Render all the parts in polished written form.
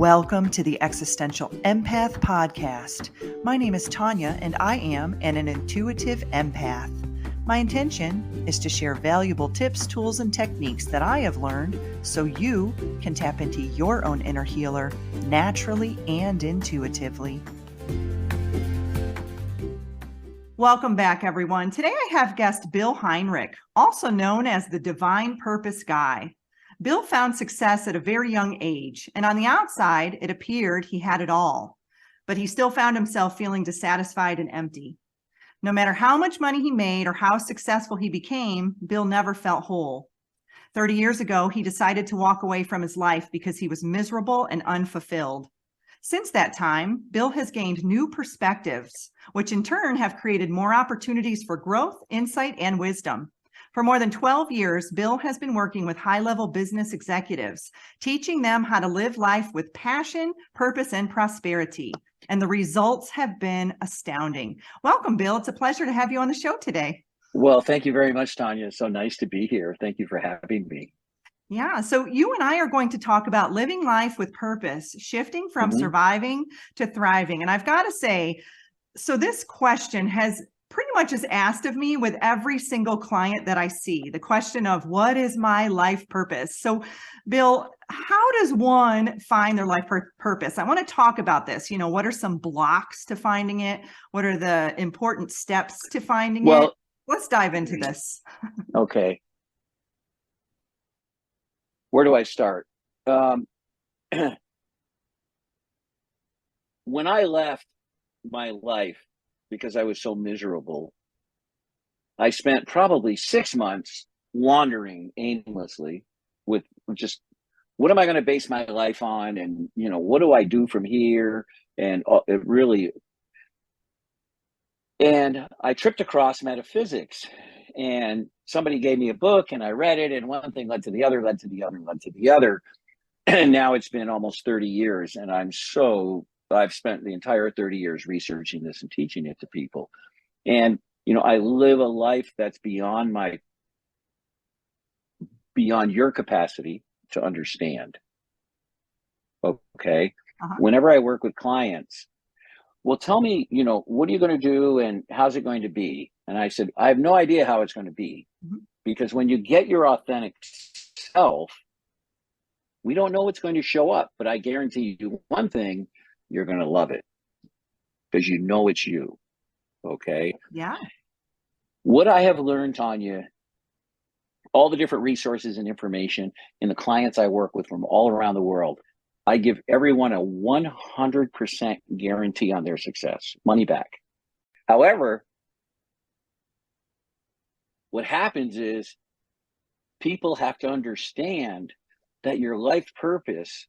Welcome to the Existential Empath Podcast. My name is Tanya, and I am an intuitive empath. My intention is to share valuable tips, tools, and techniques that I have learned so you can tap into your own inner healer naturally and intuitively. Welcome back, everyone. Today I have guest Bill Heinrich, also known as the Divine Purpose Guy. Bill found success at a very young age, and on the outside, it appeared he had it all, but he still found himself feeling dissatisfied and empty. No matter how much money he made or how successful he became, Bill never felt whole. 30 years ago, he decided to walk away from his life because he was miserable and unfulfilled. Since that time, Bill has gained new perspectives, which in turn have created more opportunities for growth, insight, and wisdom. For more than 12 years, Bill has been working with high-level business executives, teaching them how to live life with passion, purpose, and prosperity. And the results have been astounding. Welcome, Bill. It's a pleasure to have you on the show today. Well, thank you very much, Tanya. It's so nice to be here. Thank you for having me. Yeah, so you and I are going to talk about living life with purpose, shifting from surviving to thriving. And I've got to say, so this question has pretty much is asked of me with every single client that I see, the question of what is my life purpose? So Bill, how does one find their life purpose? I want to talk about this. You know, what are some blocks to finding it? What are the important steps to finding it? Let's dive into this. Okay. Where do I start? When I left my life because I was so miserable, I spent probably 6 months wandering aimlessly with just, what am I going to base my life on? And, you know, what do I do from here? And I tripped across metaphysics, and somebody gave me a book and I read it, and one thing led to the other, led to the other, led to the other. And now it's been almost 30 years, and I've spent the entire 30 years researching this and teaching it to people. And, you know, I live a life that's beyond your capacity to understand. Okay. Whenever I work with clients, well, tell me, you know, what are you going to do and how's it going to be? And I said, I have no idea how it's going to be, because when you get your authentic self, we don't know what's going to show up, but I guarantee you one thing, you're going to love it because you know it's you. Okay. Yeah. What I have learned, Tanya, all the different resources and information in the clients I work with from all around the world, I give everyone a 100% guarantee on their success, money back. However, what happens is people have to understand that your life purpose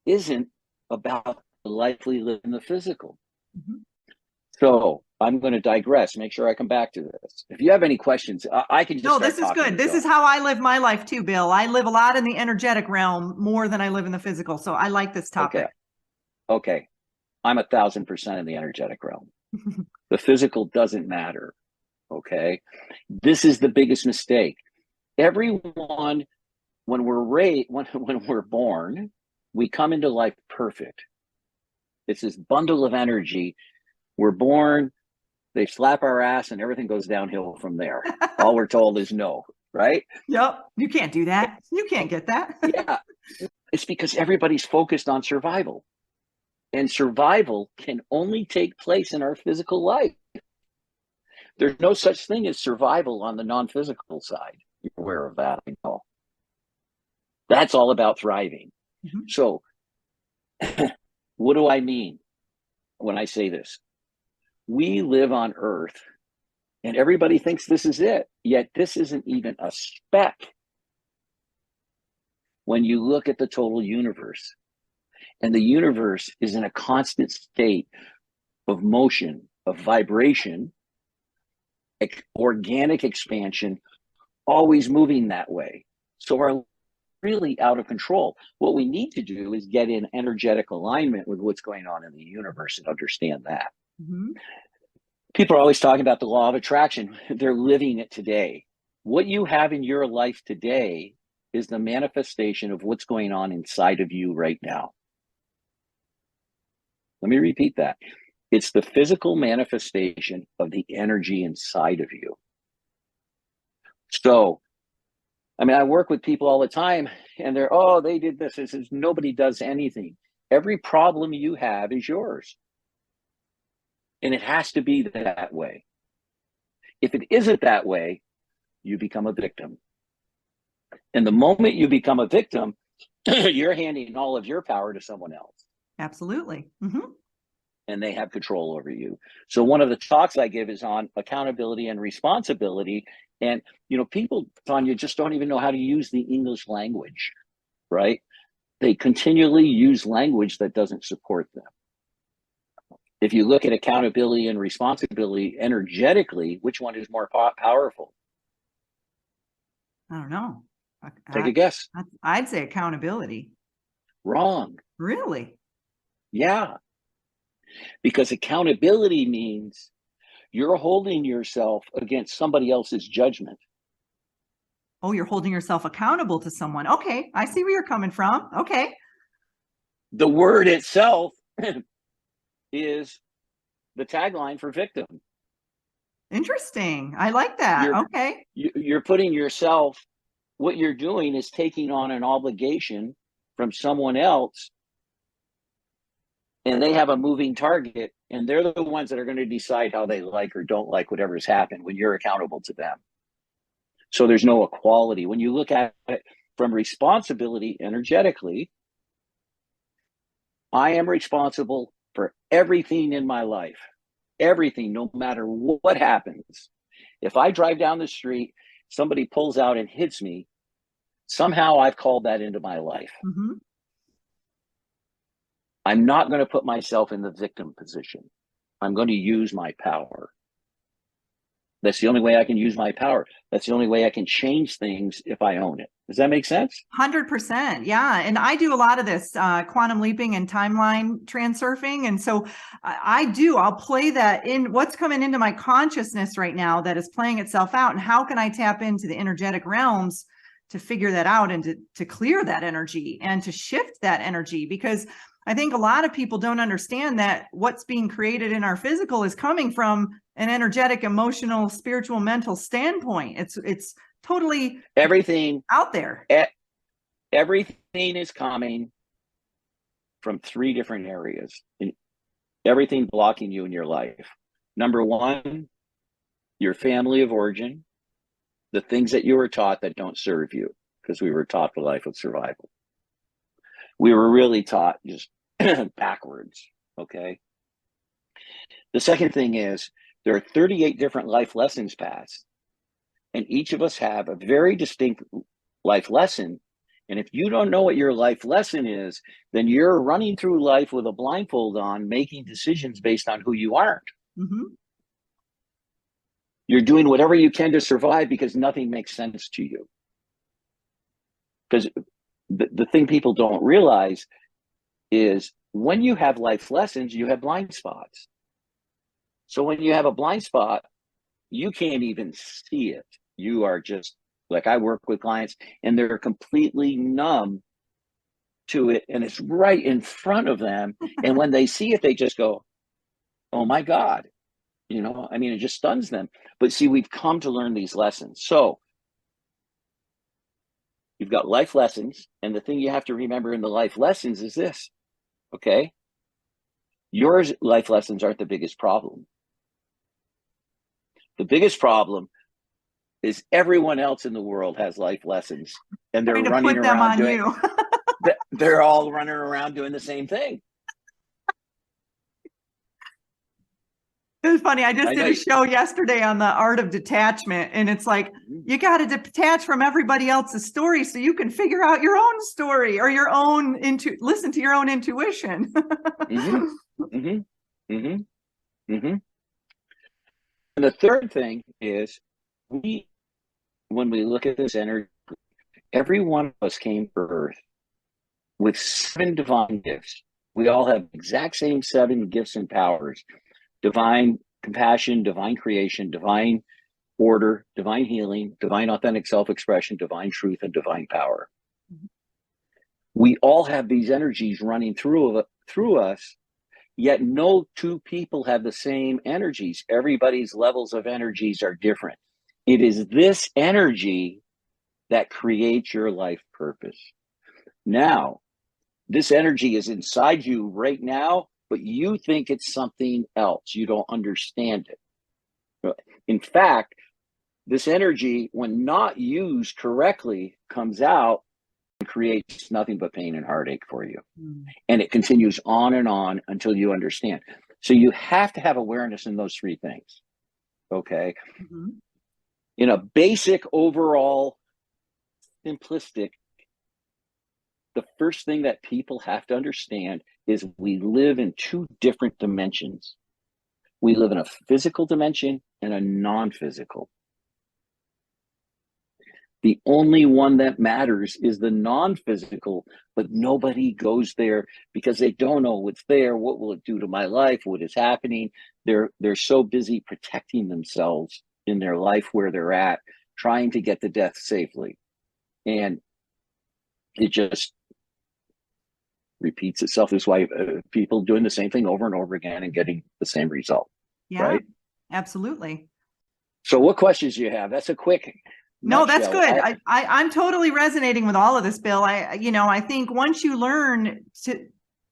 isn't about the life we live in the physical. So I'm going to digress, make sure I come back to this. If you have any questions, I can just No, this is good. This is how I live my life too, Bill. I live a lot in the energetic realm more than I live in the physical. So I like this topic. Okay. I'm 1,000% in the energetic realm. The physical doesn't matter. Okay. This is the biggest mistake. Everyone, when we're born, we come into life perfect. It's this bundle of energy. We're born, they slap our ass, and everything goes downhill from there. All we're told is no, right? Yep. You can't do that. You can't get that. Yeah. It's because everybody's focused on survival. And survival can only take place in our physical life. There's no such thing as survival on the non-physical side. You're aware of that, I know. That's all about thriving. So what do I mean when I say this? We live on Earth, and everybody thinks this is it, yet this isn't even a speck when you look at the total universe. And the universe is in a constant state of motion, of vibration, organic expansion, always moving that way. So we're really out of control. What we need to do is get in energetic alignment with what's going on in the universe and understand that. People are always talking about the law of attraction. They're living it today. What you have in your life today is the manifestation of what's going on inside of you right now. Let me repeat that. It's the physical manifestation of the energy inside of you. So, I mean, I work with people all the time and they're, oh, they did this. It says nobody does anything. Every problem you have is yours. And it has to be that way. If it isn't that way, you become a victim. And the moment you become a victim, you're handing all of your power to someone else. Absolutely. Mm-hmm. And they have control over you. So one of the talks I give is on accountability and responsibility. And, you know, people, Tanya, just don't even know how to use the English language, right? They continually use language that doesn't support them. If you look at accountability and responsibility energetically, which one is more powerful? I don't know. Take a guess. I'd say accountability. Wrong. Really? Yeah. Because accountability means you're holding yourself against somebody else's judgment. Oh, you're holding yourself accountable to someone. Okay. I see where you're coming from. Okay. The word itself is the tagline for victim. Interesting. I like that. Okay. You're putting yourself, what you're doing is taking on an obligation from someone else, and they have a moving target, and they're the ones that are going to decide how they like or don't like whatever's happened when you're accountable to them. So there's no equality. When you look at it from responsibility energetically, I am responsible for everything in my life. Everything, no matter what happens. If I drive down the street, somebody pulls out and hits me, somehow I've called that into my life. Mm-hmm. I'm not going to put myself in the victim position. I'm going to use my power. That's the only way I can use my power. That's the only way I can change things if I own it. Does that make sense? 100%. Yeah. And I do a lot of this quantum leaping and timeline transurfing. And so I'll play that in what's coming into my consciousness right now that is playing itself out. And how can I tap into the energetic realms to figure that out and to clear that energy and to shift that energy? Because I think a lot of people don't understand that what's being created in our physical is coming from an energetic, emotional, spiritual, mental standpoint. It's totally everything out there. Everything is coming from three different areas. Everything blocking you in your life. Number one, your family of origin, the things that you were taught that don't serve you, because we were taught the life of survival. We were really taught just backwards, okay? The second thing is there are 38 different life lessons passed, and each of us have a very distinct life lesson. And if you don't know what your life lesson is, then you're running through life with a blindfold on, making decisions based on who you aren't. Mm-hmm. You're doing whatever you can to survive because nothing makes sense to you. Because the thing people don't realize is when you have life lessons, you have blind spots. So when you have a blind spot, you can't even see it. You are just, like, I work with clients and they're completely numb to it, and it's right in front of them. And when they see it, they just go, oh my God. You know, I mean, it just stuns them. But see, we've come to learn these lessons. So you've got life lessons. And the thing you have to remember in the life lessons is this, okay? Your life lessons aren't the biggest problem. The biggest problem is everyone else in the world has life lessons, and they're running around doing they're all running around doing the same thing. It was funny. I just did a show yesterday on the art of detachment, and it's like, you got to detach from everybody else's story so you can figure out your own story or your own listen to your own intuition. Mm-hmm. Mm-hmm. Mm-hmm. Mm-hmm. And the third thing is, when we look at this energy, every one of us came to Earth with 7 divine gifts. We all have the exact same 7 gifts and powers: divine compassion, divine creation, divine order, divine healing, divine authentic self-expression, divine truth, and divine power. We all have these energies running through us, Yet no two people have the same energies. Everybody's levels of energies are different. It is this energy that creates your life purpose. Now, this energy is inside you right now, but you think it's something else. You don't understand it. In fact, this energy, when not used correctly, comes out and creates nothing but pain and heartache for you. And it continues on and on until you understand. So you have to have awareness in those three things. Okay. Mm-hmm. In a basic, overall, simplistic, the first thing that people have to understand is we live in two different dimensions. We live in a physical dimension and a non-physical. The only one that matters is the non-physical, but nobody goes there because they don't know what's there. What will it do to my life? What is happening? They're so busy protecting themselves in their life where they're at, trying to get to death safely. And it just repeats itself. This is why people doing the same thing over and over again and getting the same result. Yeah, right? Absolutely. So what questions do you have? That's a quick No, that's nutshell. good. I'm totally resonating with all of this, Bill. I think once you learn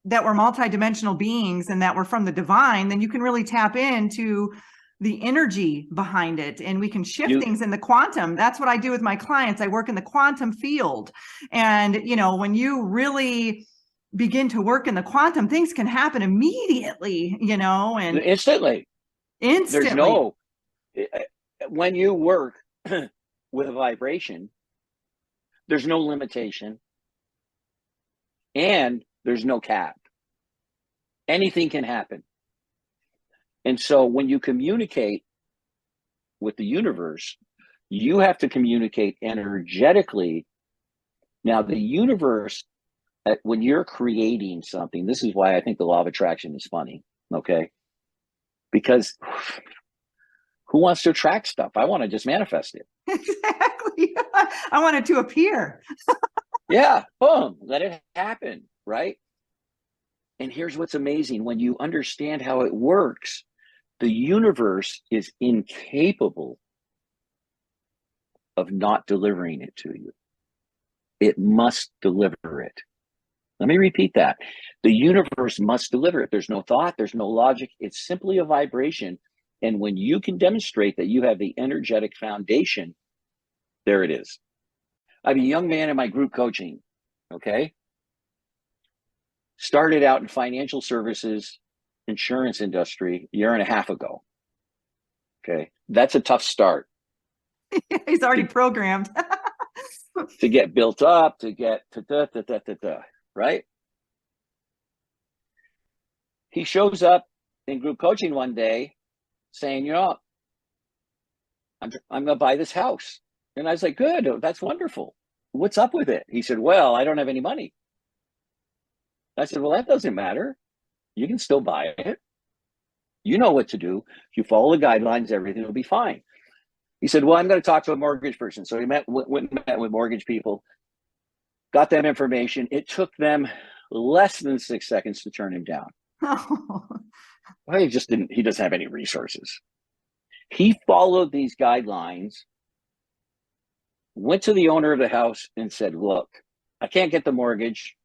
that we're multidimensional beings and that we're from the divine, then you can really tap into the energy behind it, and we can shift things in the quantum. That's what I do with my clients. I work in the quantum field. And, when you really begin to work in the quantum, things can happen immediately, and instantly. Instantly. When you work with a vibration, there's no limitation and there's no cap. Anything can happen. And so when you communicate with the universe, you have to communicate energetically. Now, the universe, when you're creating something, this is why I think the law of attraction is funny, okay? Because who wants to attract stuff? I want to just manifest it. Exactly. I want it to appear. Yeah, boom, let it happen, right? And here's what's amazing. When you understand how it works, the universe is incapable of not delivering it to you. It must deliver it. Let me repeat that. The universe must deliver it. There's no thought, there's no logic. It's simply a vibration. And when you can demonstrate that you have the energetic foundation, there it is. I have a young man in my group coaching, okay? Started out in financial services, insurance industry a year and a half ago. Okay, that's a tough start. He's already programmed. To get built up, to get right? He shows up in group coaching one day saying, I'm going to buy this house. And I was like, good, that's wonderful. What's up with it? He said, well, I don't have any money. I said, well, that doesn't matter. You can still buy it. You know what to do. If you follow the guidelines, everything will be fine. He said, well, I'm going to talk to a mortgage person. So he went and met with mortgage people, got them information. It took them less than 6 seconds to turn him down. Well, he doesn't have any resources. He followed these guidelines, went to the owner of the house and said, look, I can't get the mortgage.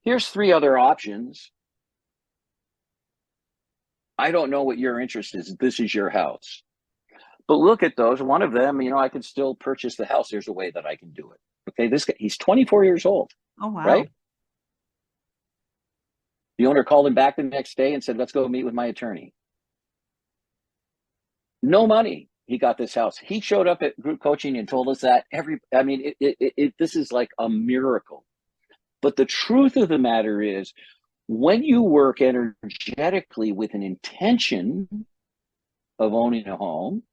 Here's 3 other options. I don't know what your interest is. This is your house. But look at those. One of them, I can still purchase the house. There's a way that I can do it. Okay, this guy, he's 24 years old. Oh, wow. Right? The owner called him back the next day and said, let's go meet with my attorney. No money. He got this house. He showed up at group coaching and told us that this is like a miracle. But the truth of the matter is, when you work energetically with an intention of owning a home,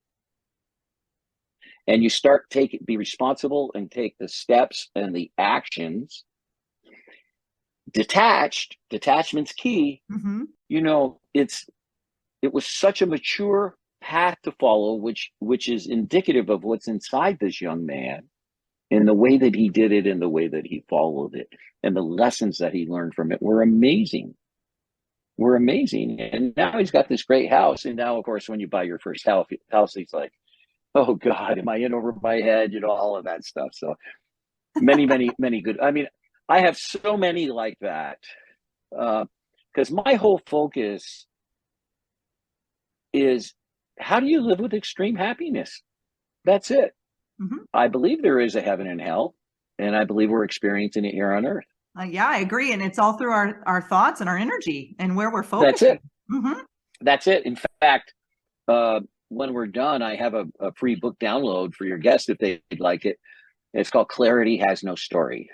and you start be responsible and take the steps and the actions, detachment's key. Mm-hmm. It was such a mature path to follow, which is indicative of what's inside this young man, and the way that he did it and the way that he followed it and the lessons that he learned from it were amazing. were amazing. And now he's got this great house. And now, of course, when you buy your first house, he's like, oh God, am I in over my head? All of that stuff. So many good. I mean, I have so many like that. Because my whole focus is, how do you live with extreme happiness? That's it. Mhm. I believe there is a heaven and hell, and I believe we're experiencing it here on earth. Yeah, I agree. And it's all through our thoughts and our energy and where we're That's focusing. it. Hmm. That's it. In fact, when we're done, I have a free book download for your guests if they'd like it. It's called Clarity Has No Story.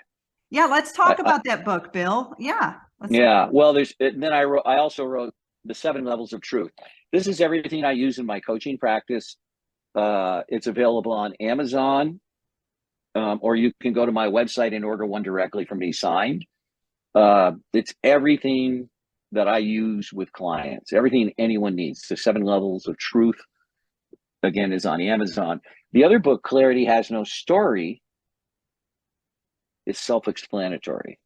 Yeah, let's talk about that book, Bill. Yeah. Yeah. Well, I also wrote The 7 Levels of Truth. This is everything I use in my coaching practice. It's available on Amazon, or you can go to my website and order one directly from me signed. It's everything that I use with clients, everything anyone needs. The 7 Levels of Truth, again, is on Amazon. The other book, Clarity Has No Story, is self-explanatory.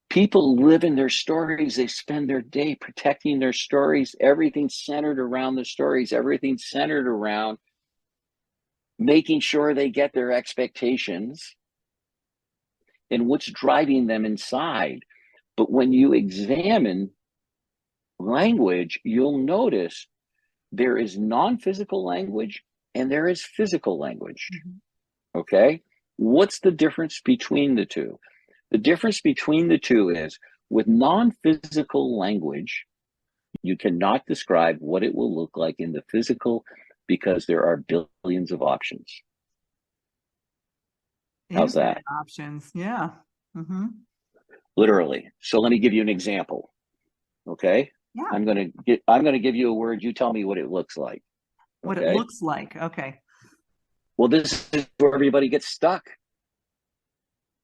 People live in their stories. They spend their day protecting their stories. Everything's centered around the stories. Everything's centered around making sure they get their expectations and what's driving them inside. But when you examine language, you'll notice there is non-physical language and there is physical language. Mm-hmm. Okay? What's the difference between the two? The difference between the two is, with non-physical language, you cannot describe what it will look like in the physical because there are billions of options. How's that? Options. Yeah. Mm-hmm. Literally. So let me give you an example. Okay. Yeah. I'm going to give you a word. You tell me what it looks like. What it looks like. Okay. Well, this is where everybody gets stuck.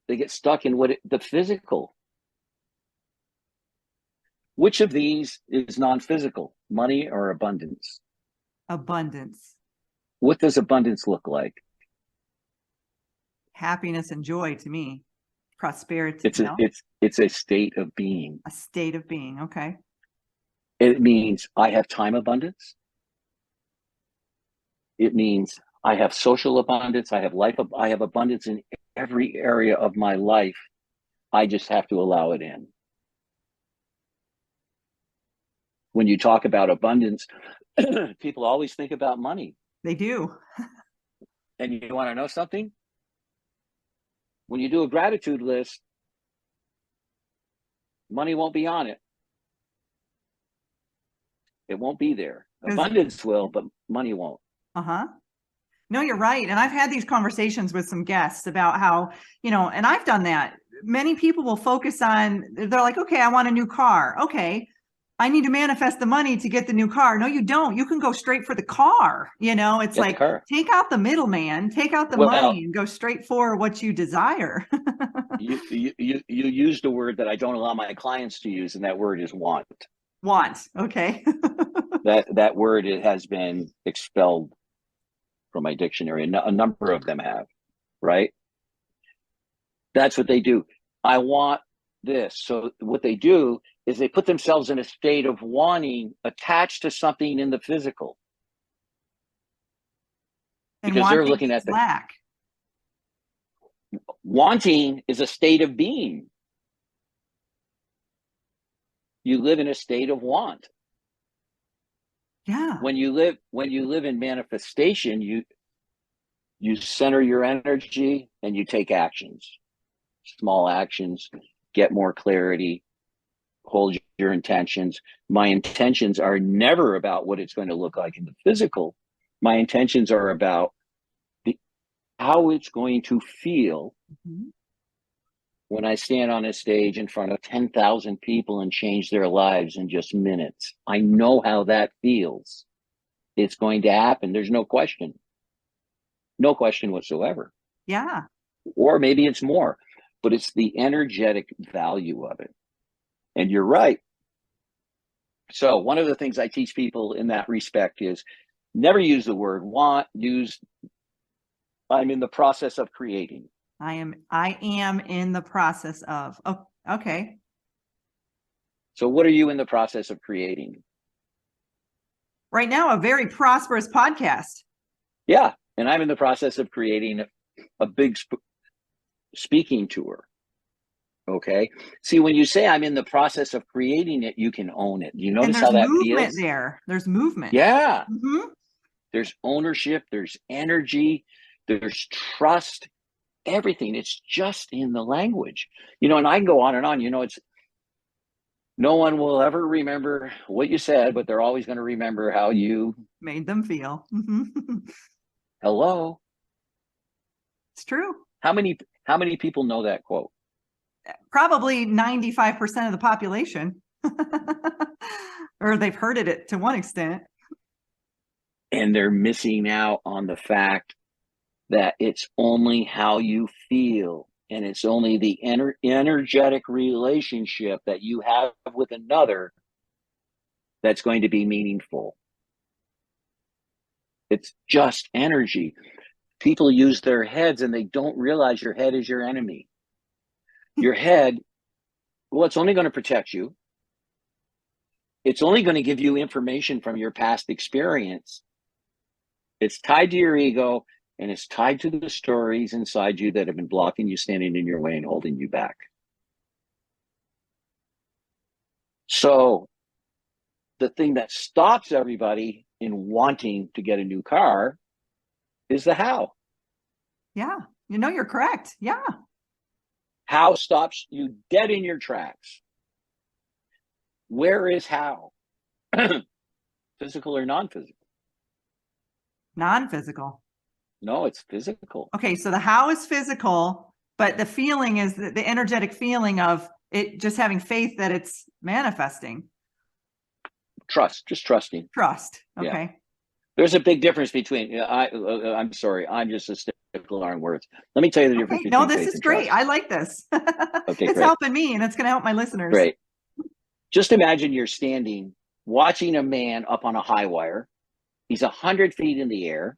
They get stuck in the physical. Which of these is non-physical, money or abundance? Abundance. What does abundance look like? Happiness and joy to me. Prosperity. It's a state of being. A state of being. Okay. It means I have time abundance. It means I have social abundance. I have abundance in every area of my life. I just have to allow it in. When you talk about abundance, people always think about money. They do. And you want to know something? When you do a gratitude list, money won't be on it. It won't be there. Abundance will, but money won't. Uh-huh. No, you're right. And I've had these conversations with some guests about how, and I've done that. Many people will focus on, they're like, okay, I want a new car. Okay, I need to manifest the money to get the new car. No, you don't. You can go straight for the car. It's like, take out the middleman, take out the money and go straight for what you desire. you used a word that I don't allow my clients to use, and that word is want. Want. Okay. that word, it has been expelled from my dictionary. A number of them have, right? That's what they do. I want this. So what they do is they put themselves in a state of wanting attached to something in the physical. And because they're looking at the lack. Wanting is a state of being. You live in a state of want. Yeah. When you live in manifestation, you center your energy and you take actions. Small actions, get more clarity, hold your intentions. My intentions are never about what it's going to look like in the physical. My intentions are about how it's going to feel when I stand on a stage in front of 10,000 people and change their lives in just minutes. I know how that feels. It's going to happen. There's no question. No question whatsoever. Yeah. Or maybe it's more, but it's the energetic value of it. And you're right. So one of the things I teach people in that respect is never use the word want. I'm in the process of creating. I am in the process of. Oh, okay. So what are you in the process of creating? Right now, a very prosperous podcast. Yeah. And I'm in the process of creating a big speaking tour. Okay. See, when you say I'm in the process of creating it, you can own it. Do you And notice there's how that movement feels? there. There's movement. Yeah. Mm-hmm. There's ownership, there's energy, there's trust, everything. It's just in the language. And I can go on and on. It's no one will ever remember what you said, but they're always going to remember how you, Made them feel. Mm-hmm. hello. It's true. How many people know that quote? Probably 95% of the population. Or they've heard it to one extent. And they're missing out on the fact that it's only how you feel, and it's only the energetic relationship that you have with another that's going to be meaningful. It's just energy. People use their heads and they don't realize your head is your enemy. Your head, well, it's only going to protect you. It's only going to give you information from your past experience. It's tied to your ego, and it's tied to the stories inside you that have been blocking you, standing in your way, and holding you back. So the thing that stops everybody in wanting to get a new car is the how. Yeah. You're correct. Yeah. How stops you dead in your tracks. Where is how? Physical or non-physical? Non-physical. No, it's physical. Okay. So the how is physical, but the feeling is the energetic feeling of it, just having faith that it's manifesting. Trust, just trusting. Trust. Okay. Yeah. There's a big difference between, I'm sorry, I'm just a stickler on words. Let me tell you the difference Okay. between No, this faith is and great. trust. I like this. Okay, It's great. helping me and it's going to help my listeners. Great. Just imagine you're standing, watching a man up on a high wire. He's 100 feet in the air,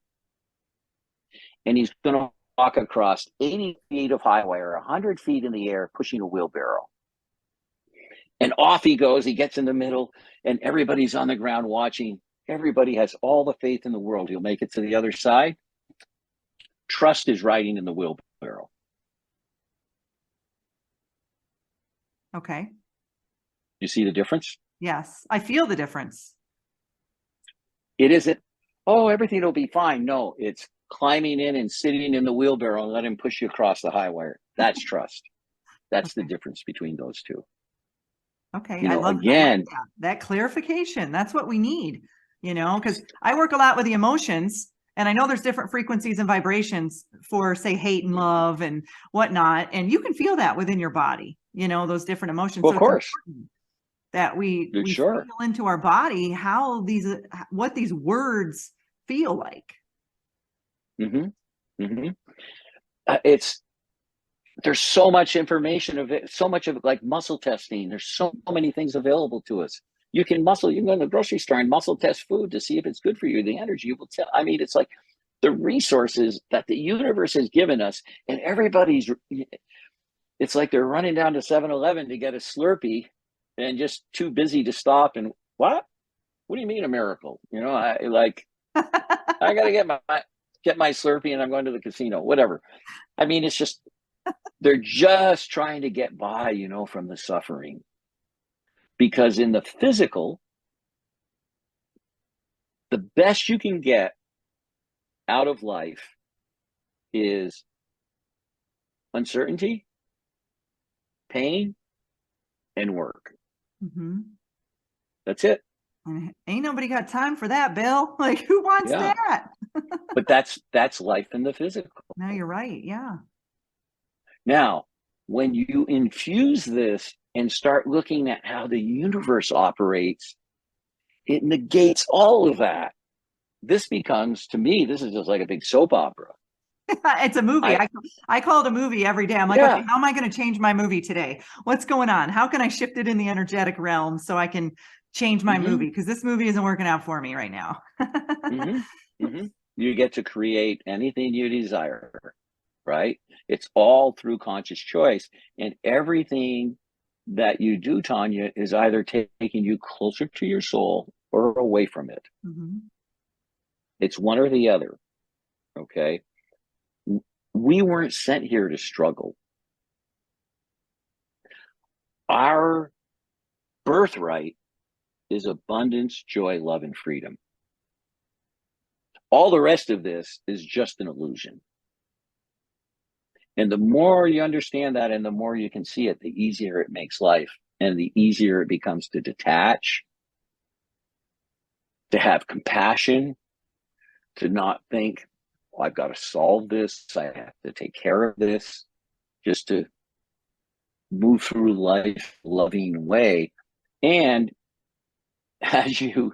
and he's going to walk across 80 feet of high wire, 100 feet in the air, pushing a wheelbarrow. And off he goes. He gets in the middle, and everybody's on the ground watching. Everybody has all the faith in the world he'll make it to the other side. Trust is riding in the wheelbarrow. Okay. You see the difference? Yes. I feel the difference. It isn't, oh, everything will be fine. No, it's climbing in and sitting in the wheelbarrow and let him push you across the high wire. That's trust. That's the difference between those two. Okay. I love that clarification. That's what we need, because I work a lot with the emotions, and I know there's different frequencies and vibrations for, say, hate and love and whatnot. And you can feel that within your body, those different emotions. Well, so of course. That we Sure. feel into our body what these words feel like. Mm-hmm. Mm-hmm. There's so much information of it, so much of it, like muscle testing. There's so many things available to us. You can go in the grocery store and muscle test food to see if it's good for you. The energy will tell. I mean, it's like the resources that the universe has given us, and it's like they're running down to 7-Eleven to get a Slurpee and just too busy to stop. And what do you mean a miracle? I got to get my Slurpee and I'm going to the casino, whatever. I mean, it's just, they're just trying to get by, from the suffering. Because in the physical, the best you can get out of life is uncertainty, pain, and work. Mm-hmm. That's it. And ain't nobody got time for that, Bill. Like, who wants that? But that's life in the physical. No, you're right. Yeah. Now, when you infuse this and start looking at how the universe operates, it negates all of that. This becomes, to me, this is just like a big soap opera. It's a movie. I call it a movie every day. I'm like, okay, how am I going to change my movie today? What's going on? How can I shift it in the energetic realm so I can change my movie? Because this movie isn't working out for me right now. You get to create anything you desire, right? It's all through conscious choice, and everything that you do, Tanya, is either taking you closer to your soul or away from it. Mm-hmm. It's one or the other. Okay. We weren't sent here to struggle. Our birthright is abundance, joy, love, and freedom. All the rest of this is just an illusion. And the more you understand that and the more you can see it, the easier it makes life and the easier it becomes to detach, to have compassion, to not think, well, I've got to solve this. I have to take care of this, just to move through life loving way. And as you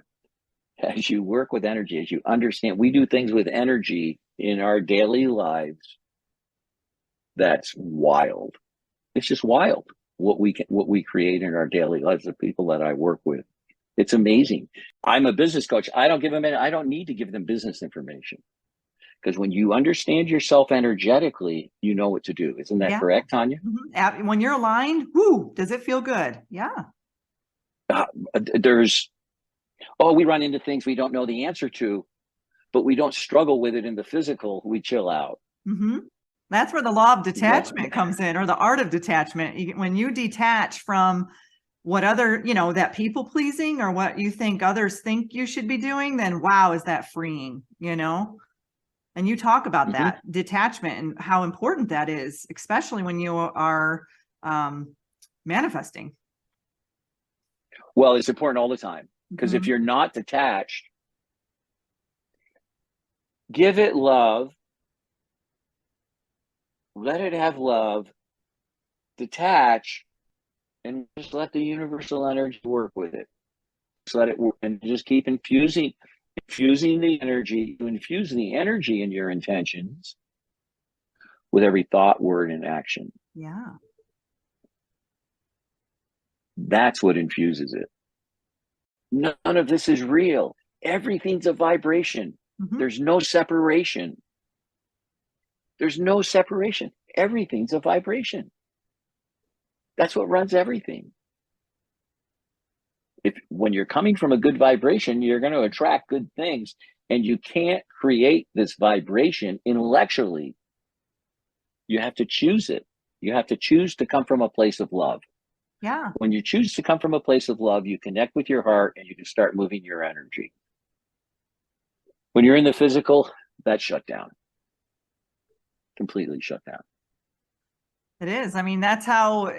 work with energy, as you understand, we do things with energy in our daily lives. That's wild. It's just wild what we create in our daily lives. The people that I work with, it's amazing. I'm a business coach. I don't need to give them business information, because when you understand yourself energetically, you know what to do. Isn't that correct, Tanya? Mm-hmm. When you're aligned, whoo, does it feel good? Yeah. We run into things we don't know the answer to, but we don't struggle with it in the physical. We chill out. Mm-hmm. That's where the law of detachment comes in, or the art of detachment. When you detach from what other, that people pleasing or what you think others think you should be doing, then wow, is that freeing, And you talk about that detachment and how important that is, especially when you are manifesting. Well, it's important all the time, because if you're not detached, give it love, let it have love, detach, and just let the universal energy work with it. Just let it work, and just keep infusing the energy. You infuse the energy in your intentions with every thought, word, and action. Yeah. That's what infuses it. None of this is real. Everything's a vibration. There's no separation. There's no separation. Everything's a vibration. That's what runs everything. When you're coming from a good vibration, you're going to attract good things, and you can't create this vibration intellectually. You have to choose it. You have to choose to come from a place of love. Yeah. When you choose to come from a place of love, you connect with your heart and you can start moving your energy. When you're in the physical, that's shut down. Completely shut down. It is. I mean, that's how,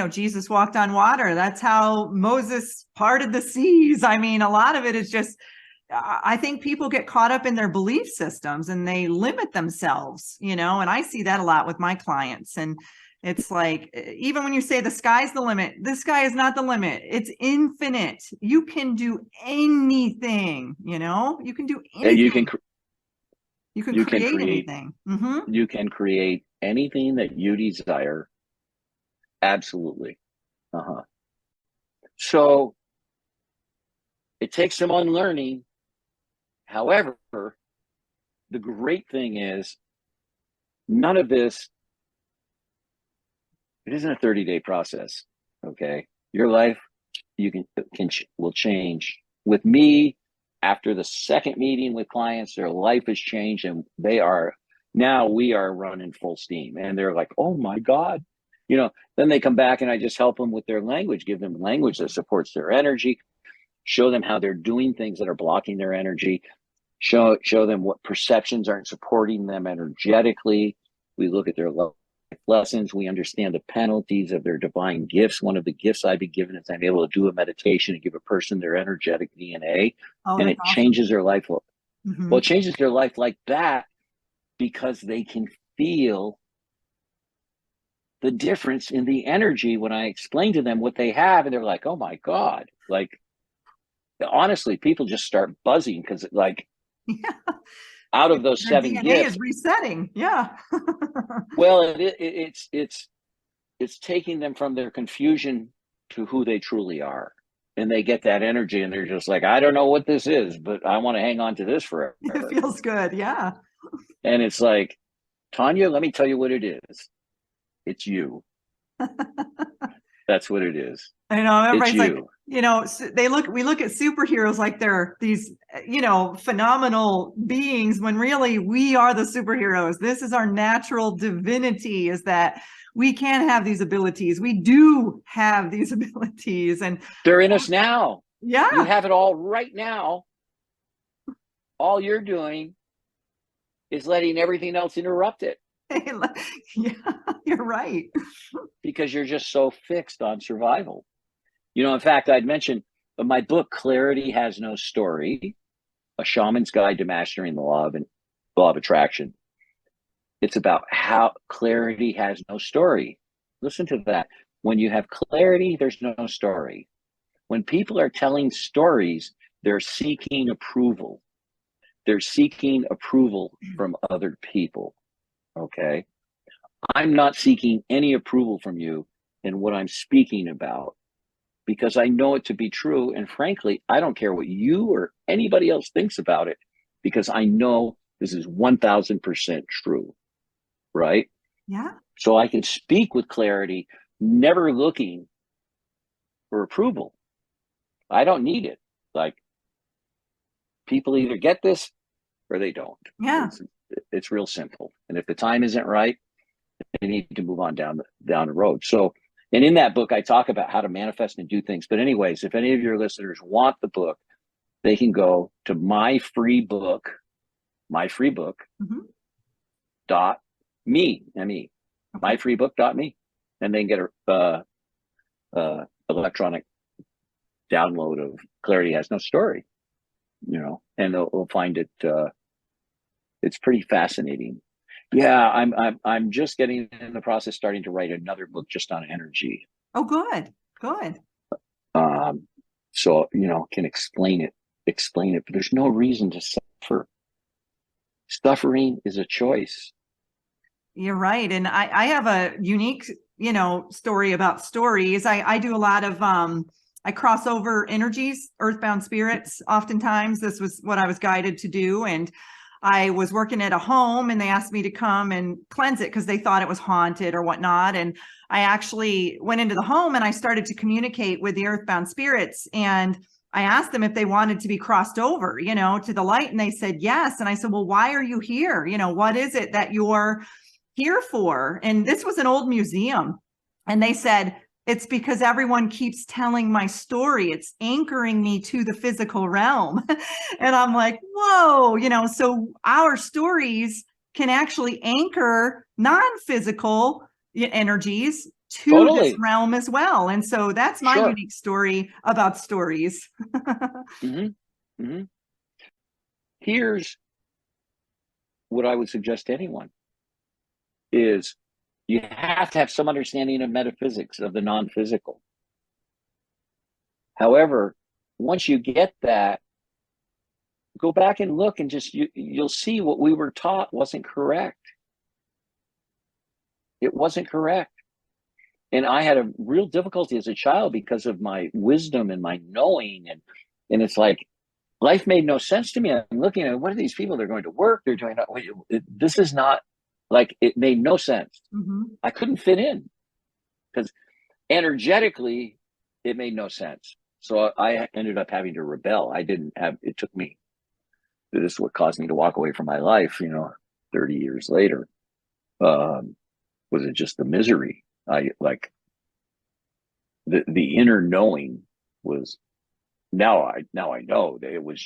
Jesus walked on water. That's how Moses parted the seas. I mean, a lot of it is just, I think people get caught up in their belief systems and they limit themselves, and I see that a lot with my clients. And it's like, even when you say the sky's the limit, the sky is not the limit. It's infinite. You can do anything, you can do anything. You can create anything. You can create anything that you desire. Absolutely. So it takes some unlearning. However, the great thing is, none of this, it isn't a 30-day process. Okay. Your life, will change. With me, after the second meeting with clients, their life has changed, and we are running full steam, and they're like, oh my God, then they come back and I just help them with their language, give them language that supports their energy, show them how they're doing things that are blocking their energy, show them what perceptions aren't supporting them energetically. We look at their lessons. We understand the penalties of their divine gifts. One of the gifts I've been given is I'm able to do a meditation and give a person their energetic DNA, and it changes their life. Well, it changes their life like that because they can feel the difference in the energy when I explain to them what they have, and they're like, oh my God. Like, honestly, people just start buzzing because out of those their 7 DNA gifts is resetting. Yeah. well, it's taking them from their confusion to who they truly are. And they get that energy and they're just like, I don't know what this is, but I want to hang on to this forever. It feels good. Yeah. And it's like, Tanya, let me tell you what it is. It's you. That's what it is. I know It's everybody's like, you. we look at superheroes like they're these, phenomenal beings when really we are the superheroes. This is our natural divinity, is that we can have these abilities. We do have these abilities. And They're in us now. You yeah, have it all right now. All you're doing is letting everything else interrupt it yeah, you're right. because you're just so fixed on survival. In fact, I'd mentioned my book, Clarity Has No Story, A Shaman's Guide to Mastering the Law of Attraction. It's about how clarity has no story. Listen to that. When you have clarity, there's no story. When people are telling stories, they're seeking approval. They're seeking approval from other people. Okay. I'm not seeking any approval from you in what I'm speaking about because I know it to be true. And frankly, I don't care what you or anybody else thinks about it because I know this is 1000% true. Right. Yeah. So I can speak with clarity, never looking for approval. I don't need it. Like, people either get this or they don't. Yeah. It's real simple. And if the time isn't right, they need to move on down the road. So, and in that book, I talk about how to manifest and do things. But anyways, if any of your listeners want the book, they can go to my free book Mhm. dot me, M-E, Okay. myfreebook.me, and they can get a electronic download of Clarity Has No Story, and they'll find it. It's pretty fascinating. Yeah, I'm just getting in the process, starting to write another book just on energy. Oh, good. Good. So can explain it, but there's no reason to suffer. Suffering is a choice. You're right. And I have a unique, story about stories. I do a lot of, I cross over energies, earthbound spirits. Oftentimes this was what I was guided to do. And I was working at a home and they asked me to come and cleanse it because they thought it was haunted or whatnot. And I actually went into the home and I started to communicate with the earthbound spirits. And I asked them if they wanted to be crossed over, to the light. And they said yes. And I said, well, why are you here? What is it that you're here for? And this was an old museum. And they said, it's because everyone keeps telling my story. It's anchoring me to the physical realm. And I'm like, whoa, so our stories can actually anchor non-physical energies to this Totally. realm as well. And so that's my Sure. unique story about stories. Mm-hmm. Mm-hmm. Here's what I would suggest to anyone is you have to have some understanding of metaphysics, of the non-physical. However, once you get that, go back and look and you'll see what we were taught wasn't correct. It wasn't correct. And I had a real difficulty as a child because of my wisdom and my knowing. And it's like, life made no sense to me. I'm looking at, what are these people? They're going to work. They're doing, this is not, like, it made no sense. Mm-hmm. I couldn't fit in because energetically it made no sense. So I ended up having to rebel. It took me, this is what caused me to walk away from my life, 30 years later. Was it just the misery? The inner knowing was, now I know that it was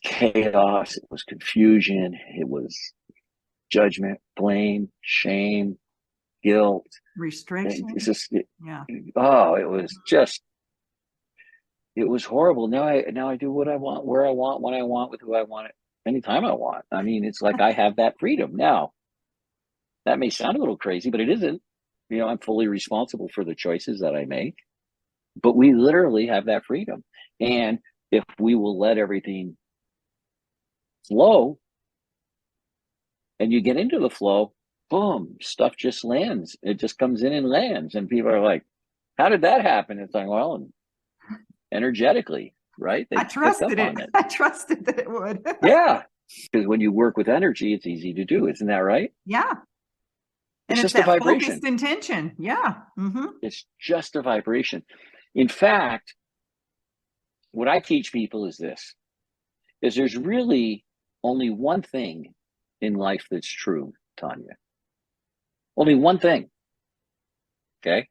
chaos. It was confusion. It was judgment, blame, shame, guilt, Restriction. it's just, Yeah. it was horrible. Now I do what I want, where I want, when I want, with who I want, anytime I want. I mean, it's like I have that freedom now. That may sound a little crazy, but it isn't. I'm fully responsible for the choices that I make, but we literally have that freedom. And if we will let everything flow and you get into the flow, boom, stuff just lands. It just comes in and lands. And people are like, how did that happen? It's like, well, energetically, right? They I picked up trusted it. on it. I trusted that it would. Yeah. Because when you work with energy, it's easy to do. Isn't that right? Yeah. And It's it's just a that vibration. focused intention. Yeah. It's just a vibration. In fact, what I teach people is this, is there's really only one thing in life that's true, Tanya. Only one thing. Okay.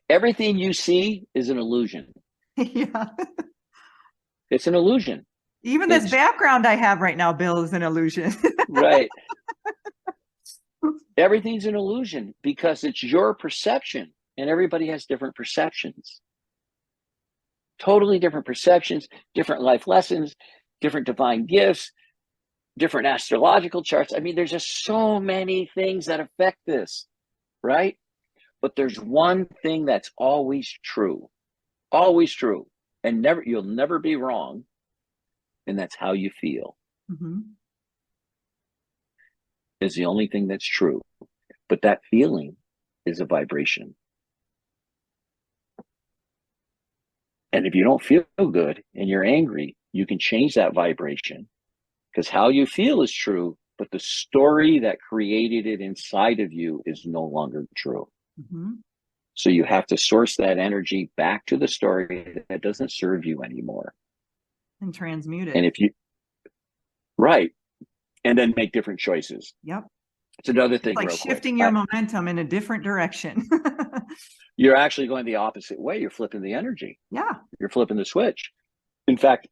Everything you see is an illusion. Yeah. It's an illusion. Even this It's background I have right now, Bill, is an illusion. right. Everything's an illusion because it's your perception, and everybody has different perceptions. Totally different perceptions, different life lessons, different divine gifts, different astrological charts. I mean, there's just so many things that affect this, right? But there's one thing that's always true, and you'll never be wrong, and that's how you feel. Is the only thing that's true. But that feeling is a vibration. And if you don't feel good and you're angry, you can change that vibration, because how you feel is true, but the story that created it inside of you is no longer true. So you have to source that energy back to the story that doesn't serve you anymore. And transmute it. And if you, right. And then make different choices. Yep. It's another thing. It's like shifting your momentum in a different direction. You're actually going the opposite way. You're flipping the energy. Yeah. You're flipping the switch. In fact,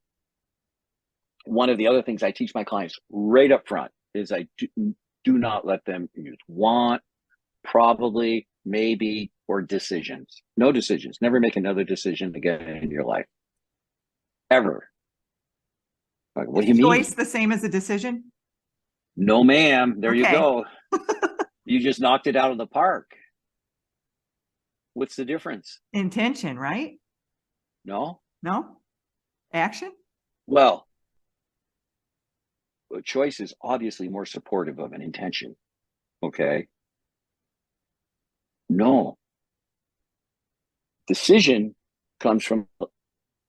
one of the other things I teach my clients right up front is I do not let them use want, probably, maybe, or decisions. No decisions. Never make another decision again in your life. Ever. Like, what do you mean? Choice the same as a decision? No, ma'am. There you Okay. go. You just knocked it out of the park. What's the difference? Intention, right? No? No? Action? Well, choice is obviously more supportive of an intention. Okay? No. Decision comes from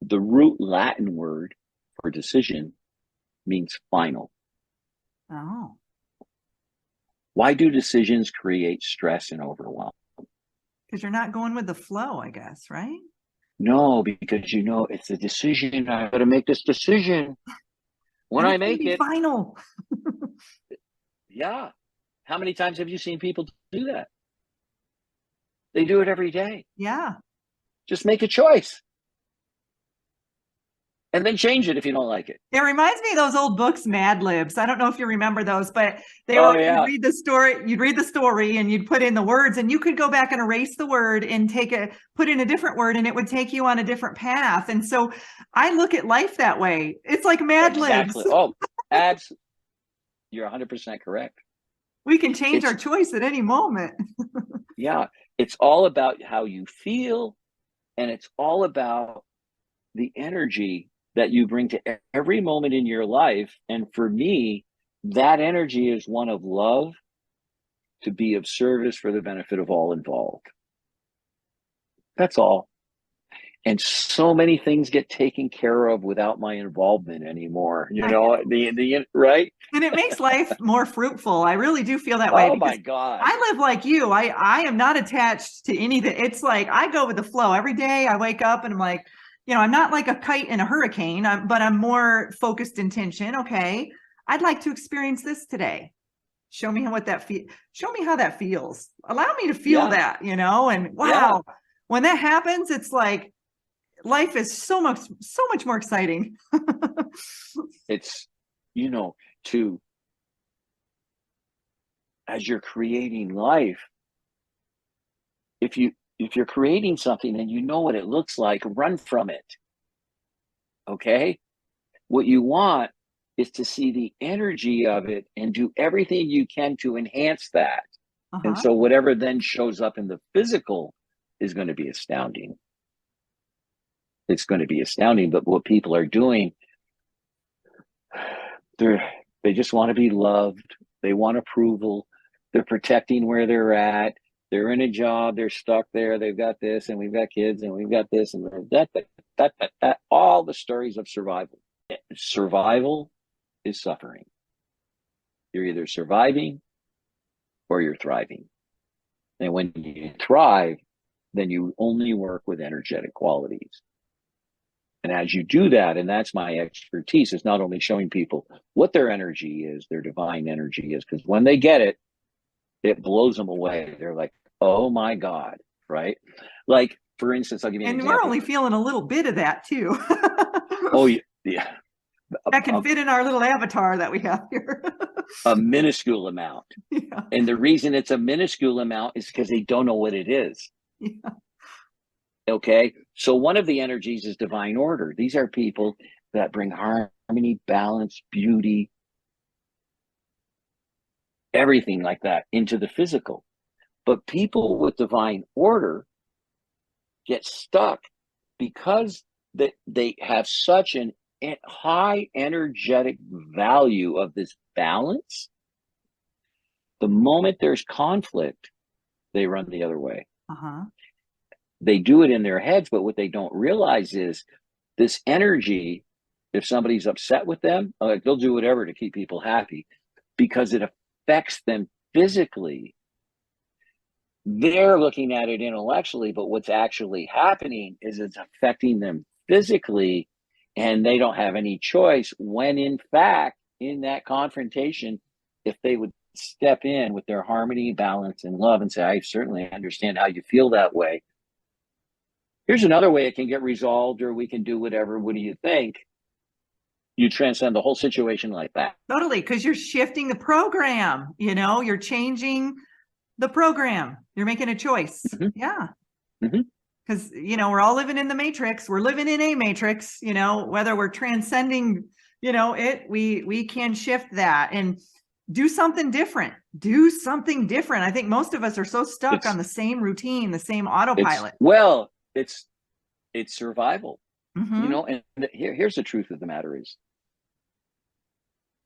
the root Latin word for decision, means final. Oh. Why do decisions create stress and overwhelm? Because you're not going with the flow, I guess, right? No, because it's a decision. I got to make this decision. When I make it, final. Yeah. How many times have you seen people do that? They do it every day. Yeah. Just make a choice. And then change it if you don't like it. It reminds me of those old books, Mad Libs. I don't know if you remember those, but yeah. you'd read the story and you'd put in the words, and you could go back and erase the word and put in a different word, and it would take you on a different path. And so I look at life that way. It's like Mad Libs. Oh, you're 100% correct. We can change our choice at any moment. Yeah. It's all about how you feel, and it's all about the energy that you bring to every moment in your life. And for me, that energy is one of love, to be of service for the benefit of all involved. That's all. And so many things get taken care of without my involvement anymore. Right? And it makes life more fruitful. I really do feel that way. Oh my God. I live like you. I am not attached to anything. It's like I go with the flow. Every day I wake up and I'm like, I'm not like a kite in a hurricane, but I'm more focused intention. Okay, I'd like to experience this today. Show me how that feels. Allow me to feel that, and wow, when that happens, it's like life is so much more exciting. It's, as you're creating life, if you're creating something and you know what it looks like, run from it. Okay? What you want is to see the energy of it and do everything you can to enhance that. And so whatever then shows up in the physical is going to be astounding. It's going to be astounding. But what people are doing, they just want to be loved. They want approval. They're protecting where they're at. They're in a job, they're stuck there, they've got this, and we've got kids, and we've got this, and that, all the stories of survival. Survival is suffering. You're either surviving or you're thriving. And when you thrive, then you only work with energetic qualities. And as you do that, and that's my expertise, is not only showing people what their energy is, their divine energy is, because when they get it, it blows them away. They're like, oh my God, right? Like, for instance, I'll give you an And example. we're only feeling a little bit of that too. Oh, yeah. That can fit in our little avatar that we have here. A minuscule amount. Yeah. And the reason it's a minuscule amount is because they don't know what it is. Yeah. Okay. So one of the energies is divine order. These are people that bring harmony, balance, beauty, everything like that into the physical. But people with divine order get stuck because they have such an high energetic value of this balance. The moment there's conflict, they run the other way. Uh-huh. They do it in their heads, but what they don't realize is this energy, if somebody's upset with them, they'll do whatever to keep people happy because it affects them physically. They're looking at it intellectually, but what's actually happening is it's affecting them physically, and they don't have any choice when, in fact, in that confrontation, if they would step in with their harmony, balance, and love and say, I certainly understand how you feel that way. Here's another way it can get resolved, or we can do whatever. What do you think? You transcend the whole situation like that. Totally, because you're shifting the program, you're changing the program. You're making a choice. Mm-hmm. Yeah. Mm-hmm. Because, we're all living in the matrix. We're living in a matrix, whether we're transcending, we can shift that and do something different. Do something different. I think most of us are so stuck on the same routine, the same autopilot. It's survival, Mm-hmm. and here's the truth of the matter is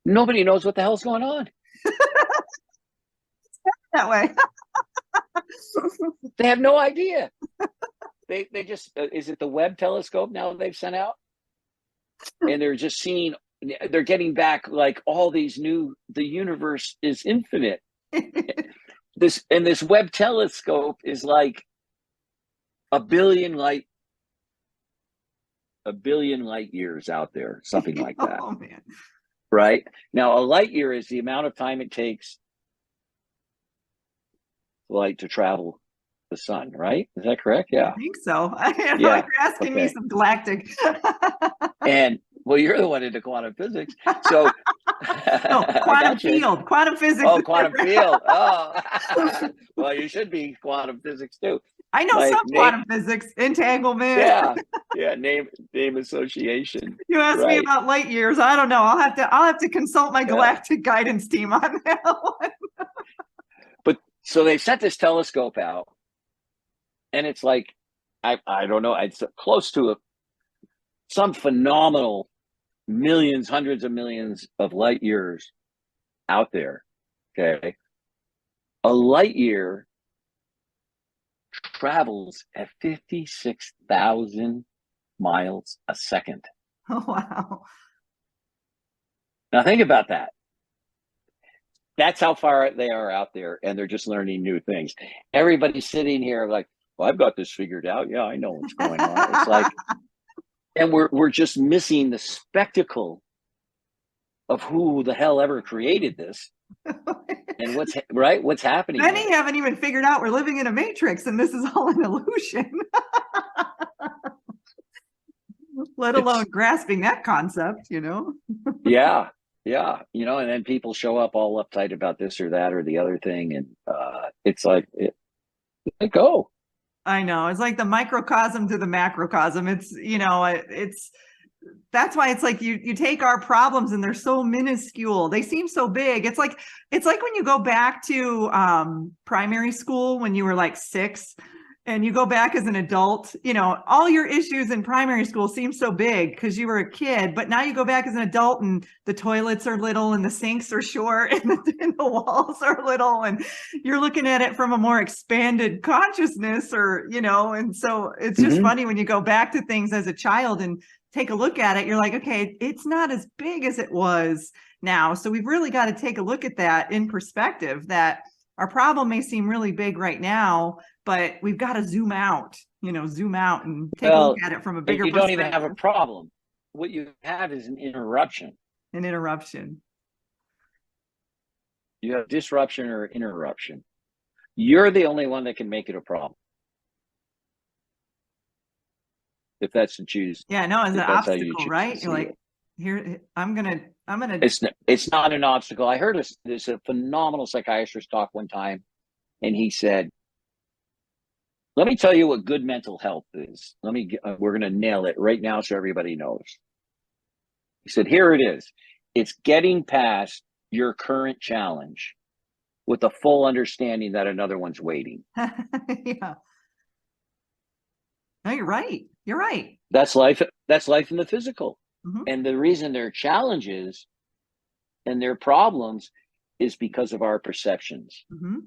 nobody knows what the hell's going on. That way. They have no idea. They just, is it the Webb telescope now they've sent out? And they're just seeing, they're getting back like all these the universe is infinite. This Webb telescope is like a billion light years out there, something like that. Oh, man. Right? Now, a light year is the amount of time it takes light to travel the sun, right? Is that correct? Yeah. I think so. Yeah. You're asking me some galactic. And well, you're the one into quantum physics. So no, quantum field, quantum physics. Oh, quantum field. Oh, well, you should be quantum physics too. I know some quantum physics, entanglement. Yeah. Name association. You asked me about light years. I don't know. I'll have to consult my galactic guidance team on that one. But so they sent this telescope out, and it's like I don't know. It's close to some phenomenal millions, hundreds of millions of light years out there. Okay, a light year travels at 56,000 miles a second. Oh, wow. Now think about that. That's how far they are out there, and they're just learning new things. Everybody's sitting here like, well, I've got this figured out. Yeah, I know what's going on. It's like, and we're just missing the spectacle of who the hell ever created this. And what's happening? Many haven't even figured out we're living in a matrix and this is all an illusion. Let alone grasping that concept, Yeah. And then people show up all uptight about this or that or the other thing. And it's like, let go. I know. It's like the microcosm to the macrocosm. It's, that's why it's like you take our problems and they're so minuscule. They seem so big. It's like when you go back to primary school when you were like 6 and you go back as an adult, all your issues in primary school seem so big because you were a kid, but now you go back as an adult and the toilets are little and the sinks are short and the walls are little and you're looking at it from a more expanded consciousness and so it's just funny when you go back to things as a child and take a look at it, you're like, okay, it's not as big as it was now. So we've really got to take a look at that in perspective that Our problem may seem really big right now, but we've got to zoom out and take a look at it from a bigger you don't even have a perspective. problem. What you have is an interruption. An interruption. You have disruption or interruption. You're the only one that can make it a problem. If that's to choose. Yeah, no, it's an obstacle, right? You're like, it. here, I'm gonna. It's not an obstacle. I heard there's a phenomenal psychiatrist talk one time, and he said, "Let me tell you what good mental health is. We're gonna nail it right now so everybody knows." He said, "Here it is. It's getting past your current challenge with a full understanding that another one's waiting." Yeah. No, you're right. You're right. That's life. That's life in the physical. Mm-hmm. And the reason their challenges and their problems is because of our perceptions. Mm-hmm.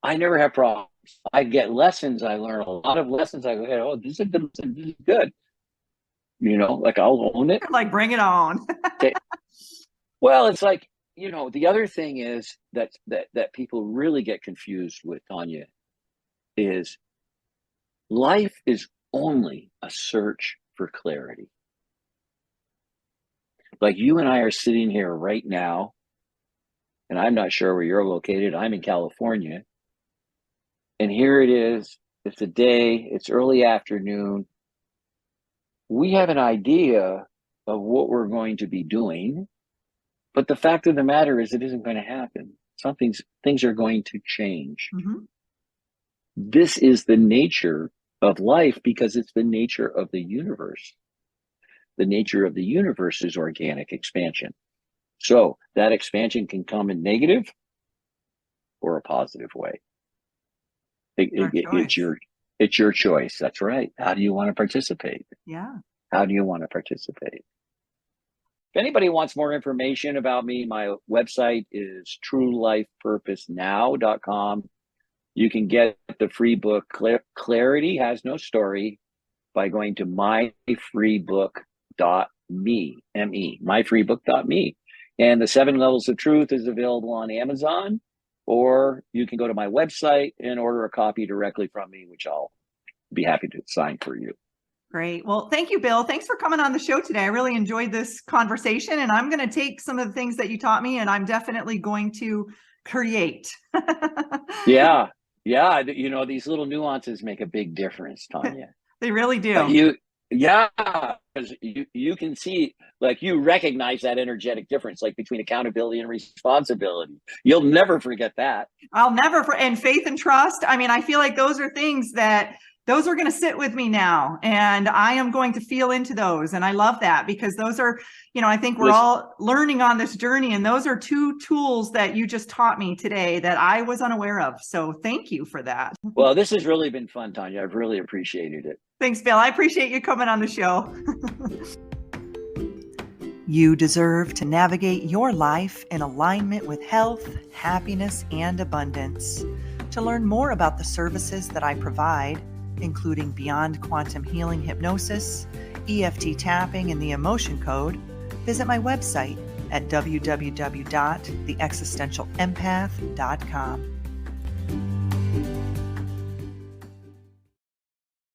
I never have problems. I get lessons. I learn a lot of lessons. I go, oh, this is a good lesson. This is good. Like I'll own it. Like, bring it on. Well, it's like, the other thing is that people really get confused with, Tanya, is life is only a search for clarity. Like you and I are sitting here right now, and I'm not sure where you're located. I'm in California. And here it is. It's a day. It's early afternoon. We have an idea of what we're going to be doing. But the fact of the matter is it isn't going to happen. Things are going to change. Mm-hmm. This is the nature of life because it's the nature of the universe. The nature of the universe is organic expansion. So that expansion can come in negative or a positive way. It's your choice. That's right. How do you want to participate? Yeah. How do you want to participate? If anybody wants more information about me, my website is truelifepurposenow.com. You can get the free book, Clarity Has No Story, by going to myfreebook.me, M-E, myfreebook.me. And the 7 Levels of Truth is available on Amazon, or you can go to my website and order a copy directly from me, which I'll be happy to sign for you. Great. Well, thank you, Bill. Thanks for coming on the show today. I really enjoyed this conversation, and I'm going to take some of the things that you taught me, and I'm definitely going to create. Yeah. These little nuances make a big difference, Tanya. They really do. Because you can see, like, you recognize that energetic difference, like between accountability and responsibility. You'll never forget that. And faith and trust. I mean, I feel like those are things that those are going to sit with me now, and I am going to feel into those. And I love that because those are, I think we're all learning on this journey, and those are 2 tools that you just taught me today that I was unaware of. So thank you for that. Well, this has really been fun, Tanya. I've really appreciated it. Thanks, Bill. I appreciate you coming on the show. You deserve to navigate your life in alignment with health, happiness, and abundance. To learn more about the services that I provide, including Beyond Quantum Healing Hypnosis, EFT tapping, and the Emotion Code, visit my website at www.theexistentialempath.com.